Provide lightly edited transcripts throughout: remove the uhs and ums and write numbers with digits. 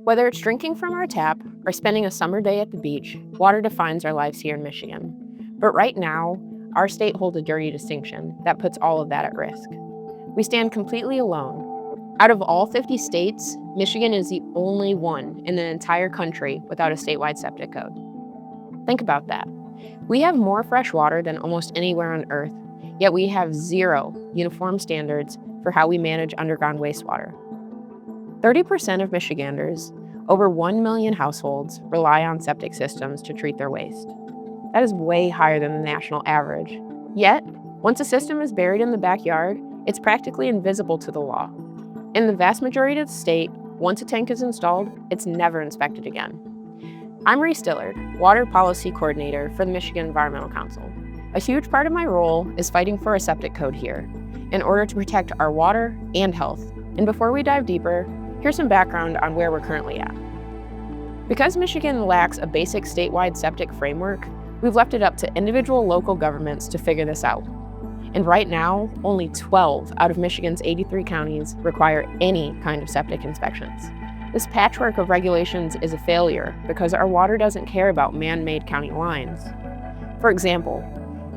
Whether it's drinking from our tap or spending a summer day at the beach, water defines our lives here in Michigan. But right now, our state holds a dirty distinction that puts all of that at risk. We stand completely alone. Out of all 50 states, Michigan is the only one in the entire country without a statewide septic code. Think about that. We have more fresh water than almost anywhere on Earth, yet we have zero uniform standards for how we manage underground wastewater. 30% of Michiganders, over 1 million households, rely on septic systems to treat their waste. That is way higher than the national average. Yet, once a system is buried in the backyard, it's practically invisible to the law. In the vast majority of the state, once a tank is installed, it's never inspected again. I'm Reese Dillard, Water Policy Coordinator for the Michigan Environmental Council. A huge part of my role is fighting for a septic code here in order to protect our water and health. And before we dive deeper, here's some background on where we're currently at. Because Michigan lacks a basic statewide septic framework, we've left it up to individual local governments to figure this out. And right now, only 12 out of Michigan's 83 counties require any kind of septic inspections. This patchwork of regulations is a failure because our water doesn't care about man-made county lines. For example,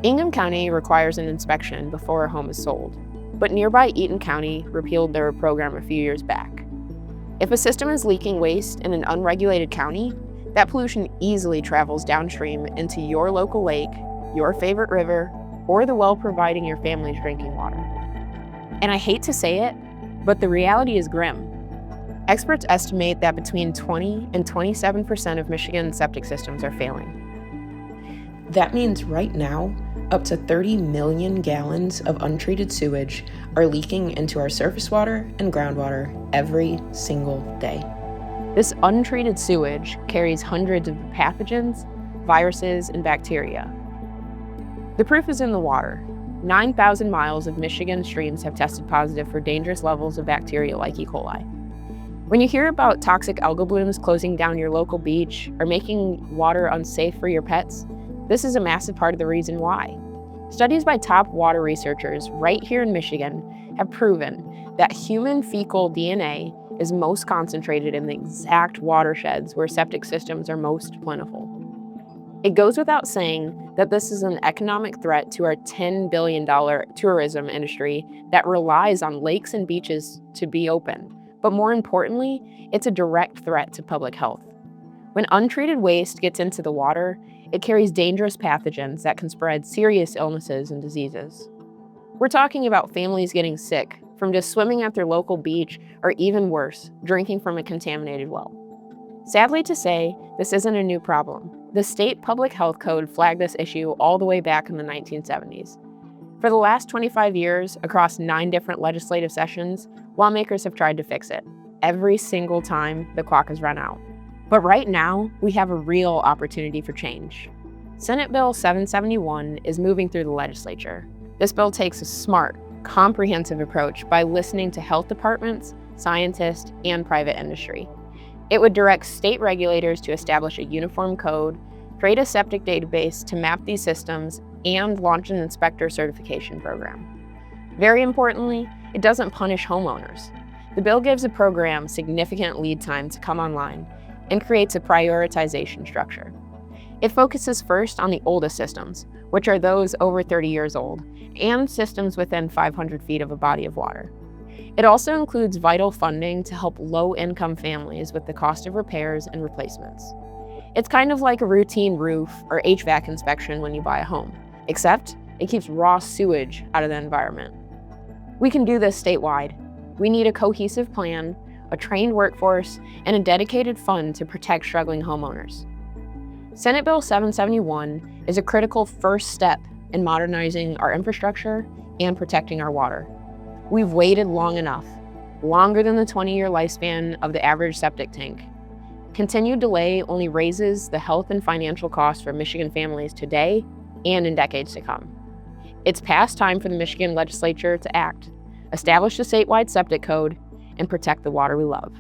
Ingham County requires an inspection before a home is sold, but nearby Eaton County repealed their program a few years back. If a system is leaking waste in an unregulated county, that pollution easily travels downstream into your local lake, your favorite river, or the well providing your family's drinking water. And I hate to say it, but the reality is grim. Experts estimate that between 20 and 27% of Michigan's septic systems are failing. That means right now, up to 30 million gallons of untreated sewage are leaking into our surface water and groundwater every single day. This untreated sewage carries hundreds of pathogens, viruses, and bacteria. The proof is in the water. 9,000 miles of Michigan streams have tested positive for dangerous levels of bacteria like E. coli. When you hear about toxic algal blooms closing down your local beach or making water unsafe for your pets, this is a massive part of the reason why. Studies by top water researchers right here in Michigan have proven that human fecal DNA is most concentrated in the exact watersheds where septic systems are most plentiful. It goes without saying that this is an economic threat to our $10 billion tourism industry that relies on lakes and beaches to be open. But more importantly, it's a direct threat to public health. When untreated waste gets into the water, it carries dangerous pathogens that can spread serious illnesses and diseases. We're talking about families getting sick from just swimming at their local beach, or even worse, drinking from a contaminated well. Sadly to say, this isn't a new problem. The state public health code flagged this issue all the way back in the 1970s. For the last 25 years, across 9 different legislative sessions, lawmakers have tried to fix it. Every single time, the clock has run out. But right now, we have a real opportunity for change. Senate Bill 771 is moving through the legislature. This bill takes a smart, comprehensive approach by listening to health departments, scientists, and private industry. It would direct state regulators to establish a uniform code, create a septic database to map these systems, and launch an inspector certification program. Very importantly, it doesn't punish homeowners. The bill gives a program significant lead time to come online and creates a prioritization structure. It focuses first on the oldest systems, which are those over 30 years old, and systems within 500 feet of a body of water. It also includes vital funding to help low-income families with the cost of repairs and replacements. It's kind of like a routine roof or HVAC inspection when you buy a home, except it keeps raw sewage out of the environment. We can do this statewide. We need a cohesive plan, a trained workforce, and a dedicated fund to protect struggling homeowners. Senate Bill 771 is a critical first step in modernizing our infrastructure and protecting our water. We've waited long enough, longer than the 20-year lifespan of the average septic tank. Continued delay only raises the health and financial costs for Michigan families today and in decades to come. It's past time for the Michigan legislature to act, establish a statewide septic code, and protect the water we love.